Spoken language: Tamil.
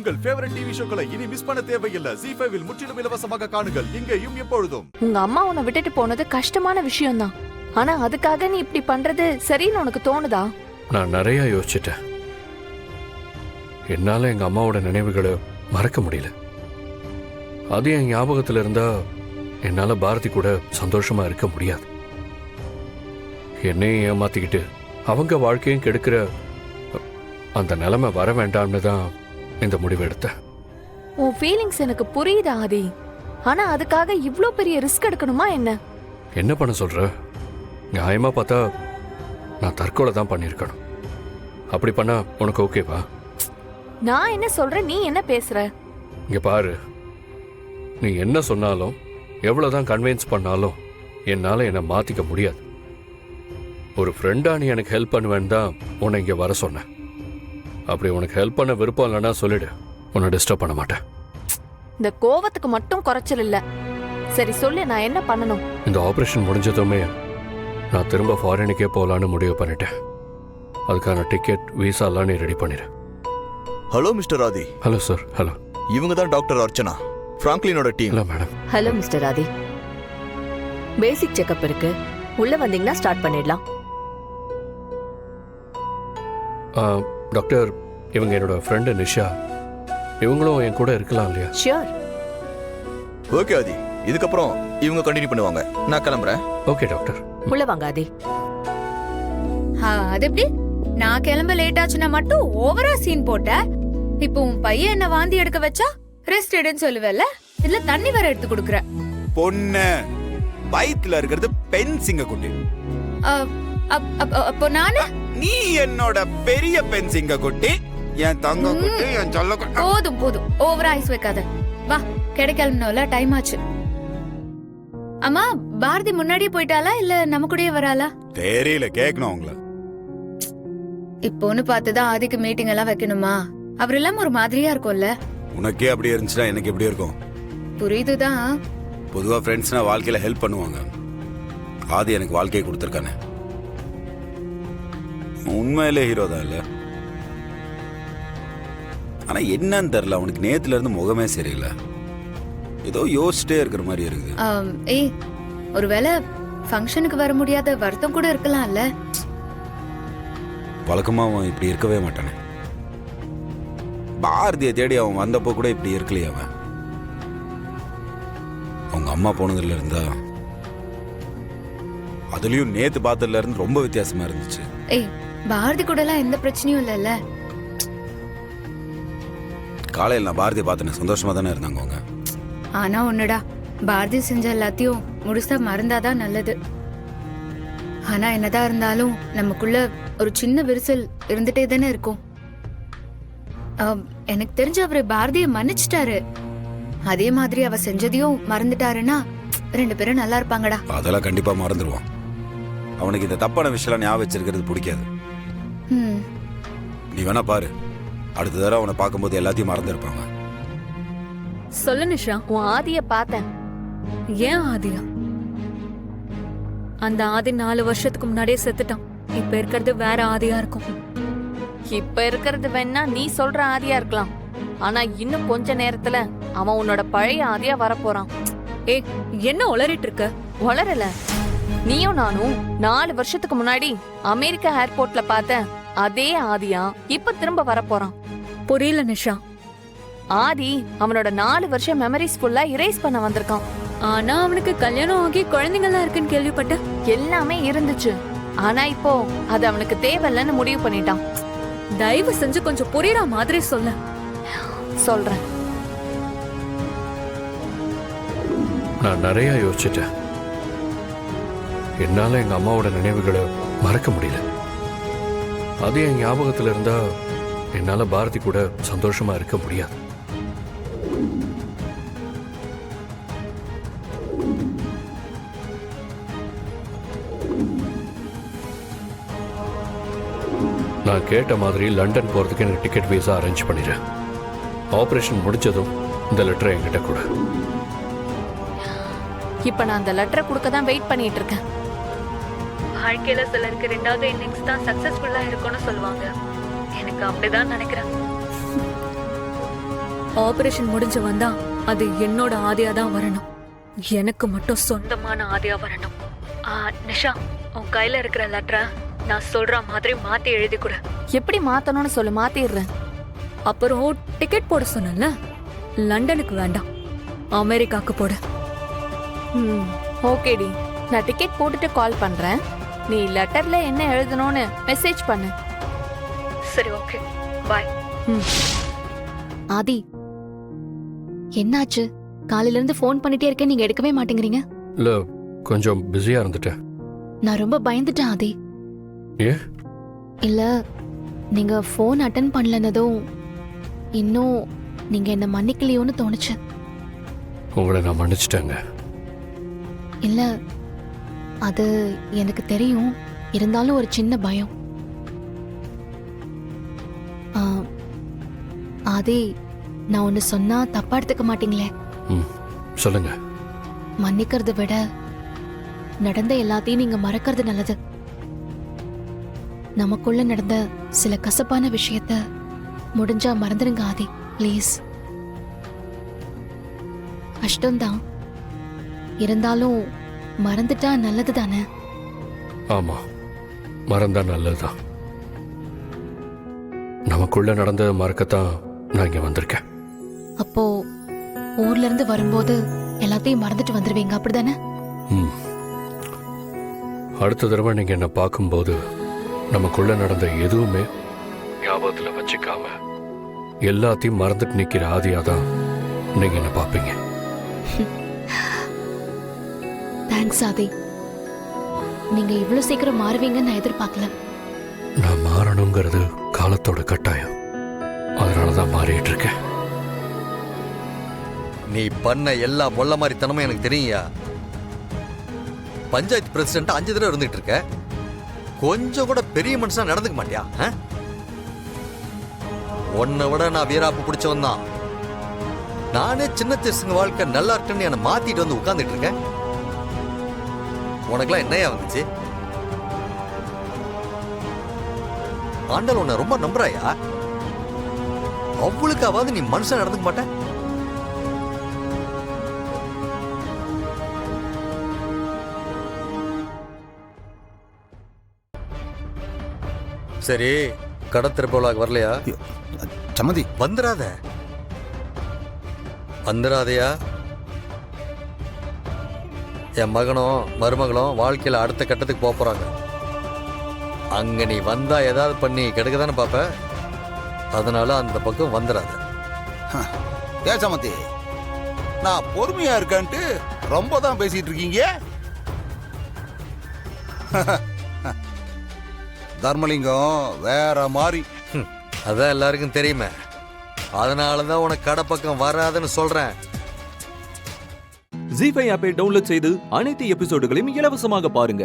உங்கள் ஃபேவரட் டிவி ஷோக்களை இனி மிஸ் பண்ண தேவையில்லை. ZEE5 இல் முற்றிலும் இலவசமாக காணுங்கள். இங்கேயும் எப்பொழுதும். உங்க அம்மா உன்னை விட்டுட்டு போனது கஷ்டமான விஷயம்தான். ஆனா அதுக்காக நீ இப்படி பண்றது சரின்னு உனக்கு தோணுதா? நான் நிறைய யோசிச்சிட்டேன். என்னால எங்க அம்மாவோட நினைவுகளை மறக்க முடியல. அது என் ஞாபகத்துல இருந்தா என்னால பாரதி கூட சந்தோஷமா இருக்க முடியாது. என்னையும் ஏமாத்திக்கிட்டு அவங்க வாழ்க்கையும் கெடுக்கிற அந்த நிலைமை வர வேண்டாம்னு தான் இந்த முடிவு எடுத்தேன். உன் ஃபீலிங்ஸ் எனக்கு புரியுது ஆதி. ஆனா அதுக்காக இவ்ளோ பெரிய ரிஸ்க் எடுக்கணுமா என்ன? என்ன பண்ண சொல்ற? நியாயமா பார்த்தா நான் தற்கொலை தான் பண்ணியிருக்கணும். அப்படி பண்ணா உனக்கு ஓகேவா? நான் என்ன சொல்றேன், நீ என்ன பேசுற? இங்க பாரு, நீ என்ன சொன்னாலும் எவ்வளவுதான் கன்வின்ஸ் பண்ணாலும் என்னால என்னை மாத்திக்க முடியாது. ஒரு ஃப்ரெண்டா நீ எனக்கு ஹெல்ப் பண்ணுவேன்னு தான் உன்னை இங்க வர சொன்னேன். அப்படி உனக்கு ஹெல்ப் பண்ண விருப்பம் இல்லைன்னா சொல்லிடு, உன்னை டிஸ்டர்ப் பண்ண மாட்டேன். இந்த கோவத்துக்கு மட்டும் குறைச்சல் இல்ல. சரி சொல்லு, நான் என்ன பண்ணணும்? இந்த ஆபரேஷன் முடிஞ்சதுமே நான் திரும்ப ஃபாரினுக்கே போகலான்னு முடிவு பண்ணிட்டேன். அதுக்கான டிக்கெட் விசா எல்லாம் நீ ரெடி பண்ணிடு. Hello mister Aadhi. Hello sir. Hello. இவங்க தான் டாக்டர் அர்ச்சனா, பிராங்க்லினோட team. Hello madam. Hello mister Aadhi. Basic checkup இருக்கு, உள்ள வந்தீங்கன்னா ஸ்டார்ட் பண்ணிடலாம். டாக்டர், இவங்க என்னோட ஃப்ரெண்டு நிஷா. இவங்களும் என் கூட இருக்கலாம் இல்லையா? ஷியோர். ஓகே ஆதி, இதுக்கப்புறம் இவங்க கண்டினியூ பண்ணுவாங்க. நான் கிளம்புறேன். Okay doctor. உள்ள வாங்க ஆதி. அது எப்படி? நான் கிளம்ப லேட் ஆச்சுன்னா மட்டும் ஓவரா சீன் போட்ட. இப்போ உன் பையன் என்ன வாந்தி எடுக்க வச்சா ரெஸ்ட் எடுன்னு சொல்லுவல, இதுல தண்ணி வேற எடுத்து கொடுக்குற. பொண்ணு வயித்துல இருக்கிறது பெண் சிங்க குட்டி. அப்போ நானு? நீ என்னோட பெரிய பெண் சிங்க குட்டி, என் தங்க குட்டி, என் சொல்ல குட்டி. போதும் போதும், ஓவரா ஐஸ் வைக்காத. வா, கிடைக்கலன்னு டைம் ஆச்சு. அம்மா, பாரதி முன்னாடியே போயிட்டாளா இல்ல நம்ம கூடயே வராளா? தெரியல, கேட்கணும் அவங்கள. இப்போன்னு பார்த்துதான் ஆதிக்கு மீட்டிங் எல்லாம் வைக்கணுமா? அவர் எல்லாம் ஒரு மாதிரியா இருக்கும்ல. உனக்கே அப்படி இருந்துச்சுன்னா எனக்கு எப்படி இருக்கும்? புரியுதுதான். பொதுவா ஃப்ரெண்ட்ஸ்னா வாழ்க்கையில ஹெல்ப் பண்ணுவாங்க. ஆதி எனக்கு வாழ்க்கையை கொடுத்துருக்கானே, உண்மையிலே ஹீரோ தான் இல்ல. ஆனா என்னன்னு தெரியல, அவனுக்கு நேத்துல இருந்து முகமே சரியில்லை. ஏதோ யோசிச்சுட்டே இருக்கிற மாதிரி இருக்குது. ஏய், ஒருவேளை ஃபங்க்ஷனுக்கு வர முடியாத வருத்தம் கூட இருக்கலாம்ல. வழக்கமா அவன் இப்படி இருக்கவே மாட்டானே. பாரதியை தேடி அவன் வந்தப்போ கூட இப்படி இருக்கலையே அவன். அவங்க அம்மா போனதுல இருந்தா, அதுலயும் நேத்து பார்த்ததுல இருந்து ரொம்ப வித்தியாசமா இருந்துச்சு. ஏய், பாரதி கூட எல்லாம் எந்த பிரச்சனையும் இல்லைல்ல. காலையில் நான் பாரதியை பார்த்தேன், சந்தோஷமா தானே இருந்தாங்க அவங்க. ஆனா ஒண்ணுடா, பாரதி செஞ்ச எல்லாத்தையும் முழுசா மறந்தாதான் நல்லது. ஆனா என்னதான் இருந்தாலும் நமக்குள்ள ஒரு சின்ன விரிசல் இருந்துட்டே தானே இருக்கும். எனக்கு தெரிஞ்ச அவரு பாரதிய மன்னிச்சிட்டாரு. அதே மாதிரி அவ செஞ்சதையும் மறந்துட்டாருன்னா ரெண்டு பேரும் நல்லா இருப்பாங்கடா. அதெல்லாம் கண்டிப்பா மறந்துடுவான். அவனுக்கு இந்த தப்பான விஷயம் ஞாபகம் வச்சிருக்கிறது பிடிக்காது. நீ வேணா பாரு, அடுத்த தடவை அவனை பார்க்கும்போது எல்லாத்தையும் மறந்துருப்பாங்க. சொல்லு நிஷா. உன் ஆதிய பார்த்தேன். ஏன் ஆதியா? அந்த ஆதி 4 வருஷத்துக்கு முன்னாடியே செத்துட்டான். இப்ப இருக்கிறது வேற ஆதியா இருக்கும். இப்ப இருக்கிறது வேணா நீ சொல்ற ஆதியா இருக்கலாம். ஆனா இன்னும் கொஞ்ச நேரத்துல அவன் உன்னோட பழைய ஆதியா வரப்போறான். ஏய், என்ன உளறிட்டு இருக்க? வளரல. நீயும் நானும் 4 வருஷத்துக்கு முன்னாடி அமெரிக்கா ஏர்போர்ட்ல பார்த்த அதே ஆதியா இப்ப திரும்ப வரப்போறான். புரியல நிஷா. ஆதி அவனோட 4 வருஷம் மெமரிஸ் ஃபுல்லா இரேஸ் பண்ண வந்திருக்கான். ஆனா அவனுக்கு கல்யாணம் ஆகி குழந்தைங்கலாம் இருக்குன்னு கேள்விப்பட்டேன். எல்லாமே இருந்துச்சு, ஆனா இப்போ அது அவனுக்கு தேவையில்லைன்னு முடிவு பண்ணிட்டான். தயவு செஞ்சு கொஞ்சம் புரியுற மாதிரி சொல்ல. சொல்றேன். நான் நிறைய யோசிச்சிட்டேன். என்னால எங்க அம்மாவோட நினைவுகளை மறக்க முடியல. அது என் ஞாபகத்துல இருந்தா என்னால பாரதி கூட சந்தோஷமா இருக்க முடியாது. நான் கேட்ட மாதிரி லண்டன் போறதுக்கு எனக்கு டிக்கெட் விசா அரேஞ்ச் பண்ணிடுறேன். ஆபரேஷன் முடிச்சதும் இந்த லெட்டரை என்கிட்ட கூட. இப்ப நான் அந்த லெட்டரை கொடுக்க தான் வெயிட் பண்ணிட்டு இருக்கேன். வாழ்க்கையில சிலருக்கு 2வது இன்னிங்ஸ் தான் சக்சஸ்ஃபுல்லா இருக்கும்னு சொல்லுவாங்க. எனக்கு அப்படிதான் நினைக்கிறேன். ஆபரேஷன் முடிஞ்சு வந்தா அது என்னோட ஆதியா தான் வரணும். எனக்கு மட்டும் சொந்தமான ஆதியா வரணும். நிஷா, உன் கையில இருக்கிற லெட்டரை நான் சொல்ற மாதிரி மாத்தி எழுதி கொடு. எப்படி மாத்தணும்னு சொல்லு, மாத்திடுறேன். அப்புறம் டிக்கெட் போட சொன்னல, லண்டனுக்கு வேண்டாம், அமெரிக்காக்கு போடு. ஓகேடி, நான் டிக்கெட் போட்டுட்டு கால் பண்றேன். நீ லெட்டர்ல என்ன எழுதணும்னு மெசேஜ் பண்ணு. சரி, ஓகே, பாய். ஆதி, என்னாச்சு? காலையில இருந்து ஃபோன் பண்ணிட்டே இருக்கேன், நீங்க எடுக்கவே மாட்டேங்கிறீங்க. இல்ல, கொஞ்சம் பிஸியா இருந்துட்டேன். நான் ரொம்ப பயந்துட்டேன் ஆதி. ஏ? இல்ல, நீங்க ஃபோன் அட்டன் பண்ணலனதும் இன்னும் நீங்க என்ன மன்னிக்கலையோன்னு தோணுச்சு. உங்களை நான் மன்னிச்சிட்டேங்க. இல்ல, அது எனக்கு தெரியும். இருந்தாலும் ஒரு சின்ன பயம். ஆதி, நான் ஒன்னு சொன்னா தப்பா எடுத்துக்க மாட்டீங்களே? சொல்லுங்க. மன்னிக்கிறத விட நடந்த எல்லாத்தையும் நீங்க மறக்கிறது நல்லது. நமக்குள்ள நடந்த சில கசப்பான விஷயத்த முடிஞ்சா மறந்துடுங்க ஆதி, ப்ளீஸ். கஷ்டம்தான், இருந்தாலும் மறந்துட்டா நல்லது தானே? ஆமா, மறந்தா நல்லதுதான். நமக்குள்ள நடந்த மறக்கத்தான் நான் இங்க வந்திருக்கேன். அப்போ ஊர்ல இருந்து வரும்போது எல்லாத்தையும் மறந்துட்டு வந்துருவீங்க, அப்படிதானே? அடுத்த தடவை நீங்க என்ன பார்க்கும்போது நமக்குள்ள நடந்த எதுவுமே ஞாபகத்துல வச்சுக்காம எல்லாத்தையும் மறந்துட்டு நிக்கிற ஆதியாதான் நீங்க என்ன பார்ப்பீங்க. தேங்க்ஸ் ஆதி. நீங்க இவ்வளவு சீக்கிரம் மாறுவீங்கன்னு நான் எதிர்பார்க்கல. நான் மாறணுங்கிறது காலத்தோட கட்டாயம். அதனாலதான் மாறிட்டு இருக்கேன். நீ பண்ண எல்லா மொள்ள மாதிரி தனமும் எனக்கு தெரியுயா. பஞ்சாயத்து பிரசிடென்ட் 5 தடவை இருந்துட்டு இருக்க, கொஞ்சம் கூட பெரிய மனுஷனா நடந்துக்க மாட்டியா? உன்னை விட நான் வீராப்பு பிடிச்சவன் தான். நானே சின்ன தேசுங்க வாழ்க்கை நல்லா இருக்குன்னு என்னை மாத்திட்டு வந்து உட்கார்ந்துட்டு இருக்கேன். உனக்குலாம் என்னையா வந்துச்சு? ஆண்டல் உன்னை ரொம்ப நம்புறாயா? அவளுக்காவது நீ மனுஷன் நடந்துக்க மாட்ட? சரி, கடத்திருப்பவளாக வரலையா? சம்மதி. வந்துடாதையா? என் மகனும் மருமகளும் வாழ்க்கையில அடுத்த கட்டத்துக்கு போறாங்க. அங்க நீ வந்தா ஏதாவது பண்ணி கெடுக்க தானே பாப்ப. அதனால அந்த பக்கம் வந்துடாத. ஏ சம்மதி, நான் பொறுமையா இருக்கேன்ட்டு ரொம்ப தான் பேசிட்டு இருக்கீங்க. தர்மலிங்கம் வேற மாதிரி. அதான் எல்லாருக்கும் தெரியுமே. அதனாலதான் உனக்கு கடை பக்கம் வராதுன்னு சொல்றேன். ஜீ5 ஆப்பை டவுன்லோட் செய்து அனைத்து எபிசோடுகளையும் இலவசமாக பாருங்க.